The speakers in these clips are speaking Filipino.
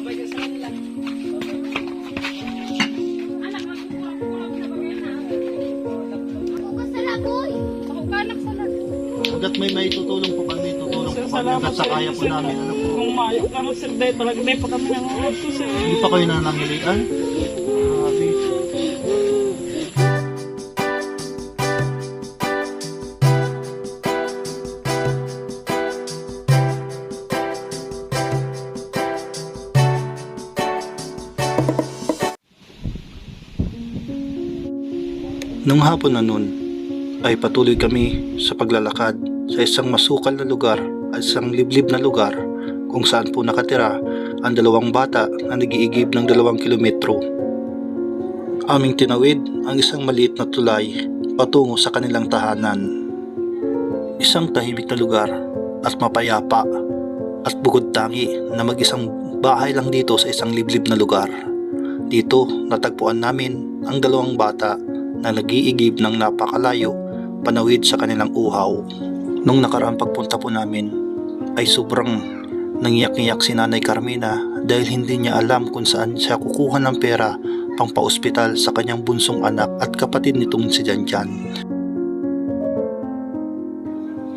Hanggat may maitutulong po kami, tutulong po kami hanggat sa kaya po namin. Ano po? Kung maayo ka mo, sir, dahil talaga may pa kami ng auto, sir. Hindi pa kayo nanangilian? Grabe. Nung hapon na nun, ay patuloy kami sa paglalakad sa isang masukal na lugar at isang liblib na lugar kung saan po nakatira ang dalawang bata na nag-iigib ng 2 kilometro. Aming tinawid ang isang maliit na tulay patungo sa kanilang tahanan. Isang tahimik na lugar at mapayapa at bukod tangi na mag-isang bahay lang dito sa isang liblib na lugar. Dito natagpuan namin ang 2 bata na nag-iigib ng napakalayo panawid sa kanilang uhaw. Nung nakaraang pagpunta po namin ay sobrang nangiyak-ngiyak si Nanay Carmina dahil hindi niya alam kung saan siya kukuha ng pera pang pa-ospital sa kanyang bunsong anak at kapatid nitong si Janjan.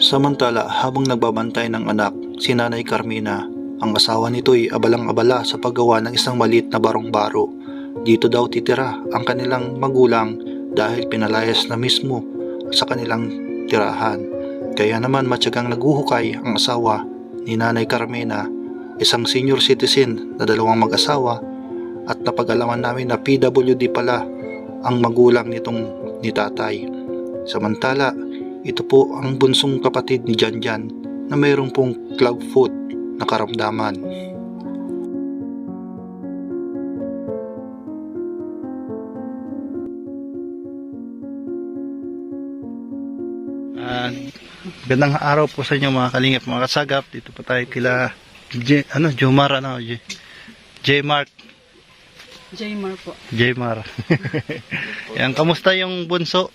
Samantala habang nagbabantay ng anak si Nanay Carmina, ang asawa nito'y abalang-abala sa paggawa ng isang maliit na barong-baro. Dito daw titira ang kanilang magulang dahil pinalayas na mismo sa kanilang tirahan. Kaya naman matyagang naguhukay ang asawa ni Nanay Carmina, isang senior citizen na 2 mag-asawa, at napag-alaman namin na PWD pala ang magulang nitong ni tatay. Samantala, ito po ang bunsong kapatid ni Janjan na mayroong pong clubfoot na karamdaman. Gandang araw po sa inyo mga kalingap, mga kasagap. Dito po tayo kila Jomar, Jmar po. Jmar. Yan, kamusta yung bunso?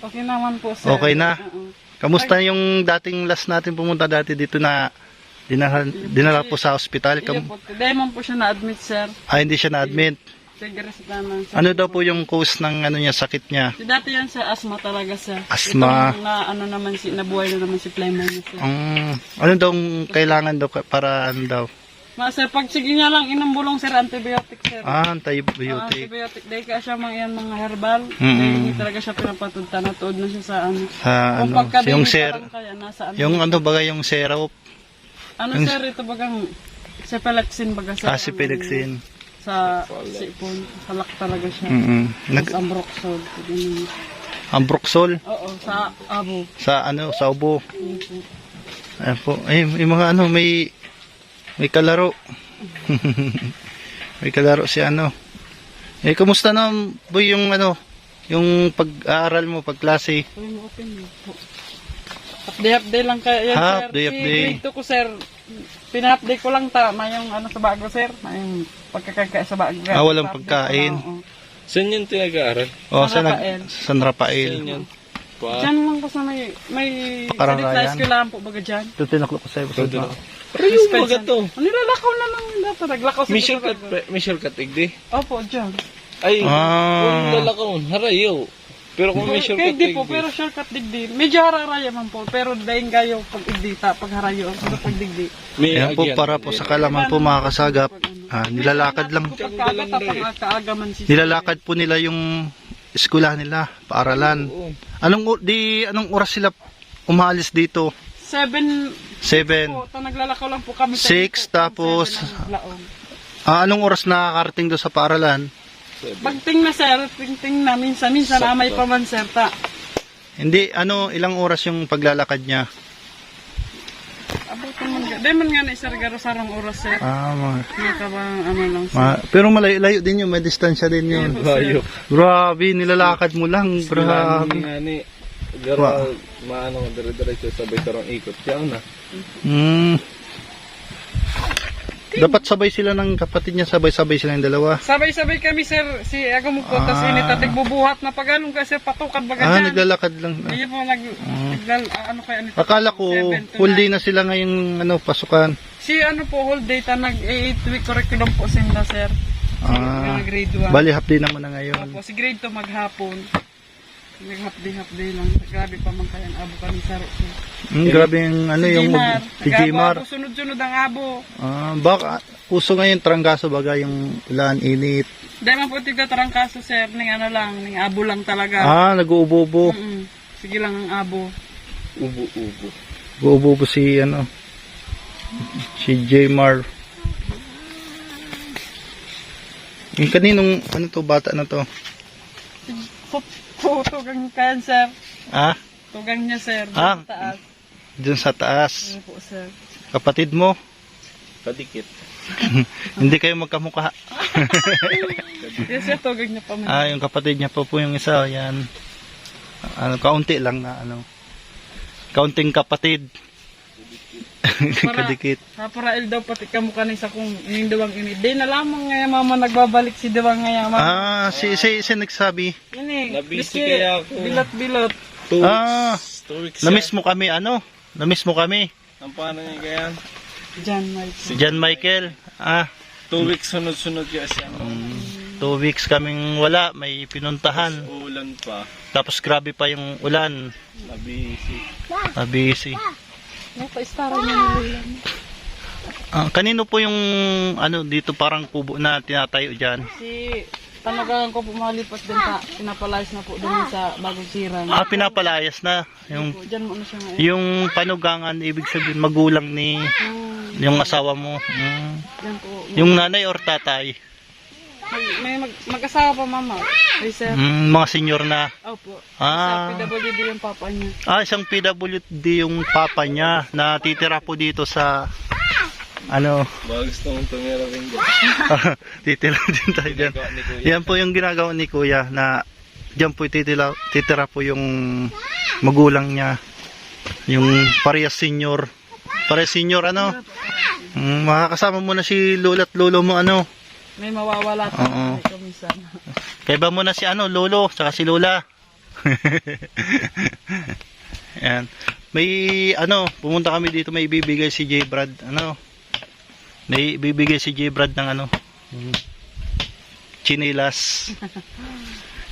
Okay naman po, sir. Okay na. Kamusta yung dating last natin pumunta dati dito na dinala po sa ospital? Iya po, demon po siya na-admit, sir. Hindi siya na-admit. Ano daw po yung cause ng niya, sakit niya? Dati yan sa asthma talaga, sir. Asthma. Ito nabuhay na naman si Fleming niya, sir. Ano daw kailangan daw para ano daw? Sir, pag sige niya lang inambulong, sir, antibiotic, sir. Antibiotic. Antibiotic. Dahil ka siya mga herbal. Dahil hindi talaga siya pinapatunta. Natuod na siya sa ano. Yung yung syrup. Sir, ito bagang cephalexin baga, sir. Cephalexin. Sa sipon, salak talaga siya. Ambroxol. Ambroxol? Oo, sa abo. Sa ubo. Ayan po. Yung mga may kalaro. May kalaro si kamusta na boy yung yung pag-aaral mo, pagklase? Update lang kaya yan, sir. Update. Dito ko, sir, pina-update ko lang yung sa bago, sir. Yung pagkakagka sa bago. Walang pagkain. Saan yun tinag-aaral? San Rafael. Diyan lang ko sa may Karanggayan. sa eskwelahan po baga dyan. Ito tinaklo ko sa'yo. Rayo mo ba ito? Nilalaakaw na lang dito. Naglakaw sa May shortcut igdi? Opo, dyan. Ay, kung lalakaw, harayo. Pero kung may shortcut igdi po, pero shortcut digdi. Medyo hararaya man po, pero dahil kayo pag igdi, pag harayo, pero pag digdi. Ayan po, para po sa kalaman po mga kasagap, nilalakad lang. Nilalakad po nila yung eskwelahan nila, paaralan. Anong oras sila umalis dito? 7. Po, naglalakaw lang po kami. 6 tapos anong oras nakakarating doon sa paaralan? Pagting na, sir, tingting na minsan namay pa man, sir, ta. Hindi, ilang oras yung paglalakad niya? Di man nga na sir, sarang oras, sir. Lang, sir. Pero malayo din yun, may distansya din yun. Layo. Grabe, nilalakad mo lang. Grabe. Maano nga dire-diretso sabay karong ikot. Kaya na. Dapat sabay sila ng kapatid niya, sabay-sabay silang dalawa. Sabay-sabay kami, sir. Si ako mo po, tas initatig bubuhat na pag kasi patukad baga dyan. Naglalakad lang. Hindi po, kaya nito. Akala ko, full day na sila ngayong pasukan. Si ano po, whole day ta nag-8-week curriculum po sinda, sir. Ah, Grade 1. bali half day naman na ngayon. Opo, si grade 2 maghapon. Half day lang. Grabe pa man kaya ang abo ka ni Saro. Grabe yung ano Si yung Jimar. si Jimar. Nag-abo, sunod-sunod ang abo. Baka uso ngayon trangkaso baga yung ulan, init. Dahil man po tiga tarangkaso, sir. Ning ano lang, ning abo lang talaga. Nag-uubo-ubo. Sige lang ang abo. Ubo-ubo. Nag-uubo si ano si Jmar. Yung kaninong ano to bata na to? Tugang kayan, sir. Tugang niya, sir. Ah. Sa taas. Dun sa taas. Ano po, sir. Kapatid mo? Kadikit. Hindi kayo magkamukha. Yes, sir. Tugang niya pa man. Yung kapatid niya po yung isa, yan. Kaunti lang na ano. Kaunting kapatid. Kadikit. Para daw pati kamukha ni sa kung ining dawang ini. Di na lamang nga mama nagbabalik si dawang nga mama. Si nagsabi. Ini. Nabisi kaya ako. Bilot-bilot. 2 weeks. 2 weeks. Namiss mo kami ano? Namiss mo kami. Ang paano niya kaya? John Mike. Si John Michael. 2 weeks sunod-sunod kaya siya. 2 weeks kaming wala, may pinuntahan. Ulan pa. Tapos grabe pa yung ulan. Nabisi. Pa-istara niya ng ulan. Kanino po yung ano dito parang kubo na tinatayo diyan? Si Panagangan ko pumalipat din pa. Pinapalayas na po doon sa bagong siran. Pinapalayas na. Yung Diyan mo na siya ngayon. yung panugangan ibig sabihin magulang ni yung asawa mo. Diyan po. Yung nanay or tatay? Mag-asawa pa mama. Ay, sir. Mga senior na. Opo. Sa PWD yung papa niya. Isang PWD yung papa niya na titira po dito sa ano. Baka gusto mong tumira rin dyan. Titira din tayo dyan. Yan po yung ginagawa ni kuya na dyan po titira po yung magulang niya. Yung parehas senior. Parehas senior ano. Makakasama mo na si lola at lolo mo ano. May mawawala tayo kumisan. Kaiba mo na si ano, lolo, saka si lola. Yan. May ano, pumunta kami dito, may ibibigay si J. Brad, ano. May ibibigay si J. Brad ng ano, chinilas.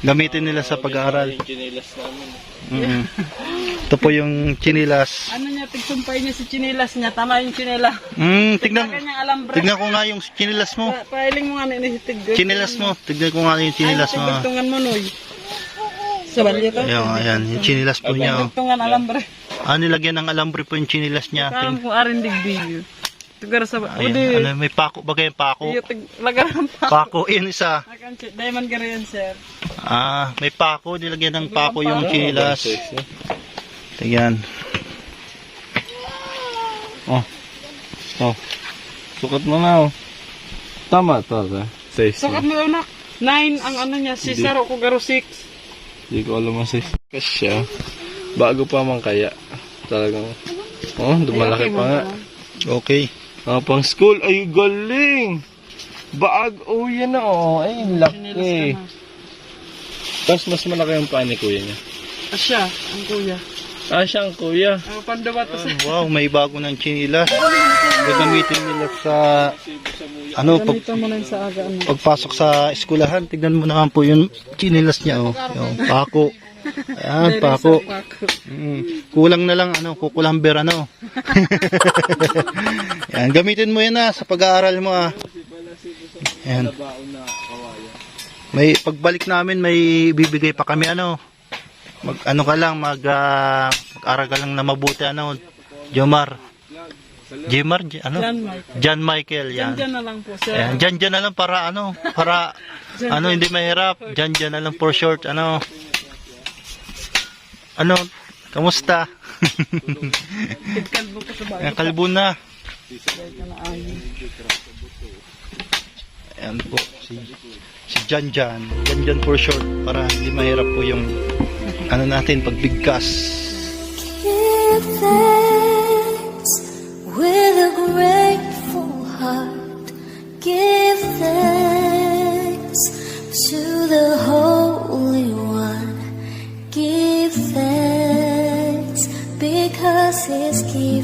Gamitin nila sa pag-aaral. Yung chinilas namin. Ito po yung chinilas. Ano niya, tigsumpay niya si chinilas niya. Tama yung chinila. Tignan ko nga yung chinilas mo. Pailing mo nga na inihitig. Chinilas mo. Tignan ko nga yung chinilas mo. Ay, tigtungan mo, Noy. Sa balyo to? Ayan, yung chinilas po niya. Tigtungan alambre. Nilagyan ng alambre po yung chinilas niya. Karam kung arin digdig. Tugar sa... Ayan, may pako. Bagay yung pako. Lagar ng pako. Pako, yun isa. Diamond ka rin, sir. May pako. Nilagyan ng pako yung chinilas. Tigyan. Sukat mo na Tama to. 6. Sukat mo daw na. 9 ang ano niya. Si Saro ko garo 6. Hindi ko alam ang 6. Kasya. Bago pa man kaya. Talagang. Dumalaki pa nga. Okay. Pang school. Ay, galing. Baag. Yan na. Ay, laki. Tapos mas malaki yung paa ni kuya niya. Siya, ang kuya. Siya ang kuya. Pandawa to sa... Wow, may bago ng chinilas. Gagamitin nila sa ano, Gamitan mo na yung sa aga. pagpasok sa eskwelahan. Tignan mo naman po yung chinilas niya. Yung pako. Ayan, pako. Kulang na lang, kukulamber, Yan, gamitin mo yan sa pag-aaral mo, Yan. May pagbalik namin, may bibigay pa kami, mag-aral ka lang na mabuti, Jomar. John Michael, yan. Diyan na lang po, sir. Ayan, dyan na lang para, hindi mahirap. Dyan na lang for short, kamusta? Kalbo ko sa bagay. Kalbo na. Ayan po, si Jan for short, para hindi mahirap po yung natin pagbigkas. Give thanks with a grateful heart. Give thanks to the Holy One. Give thanks because His gift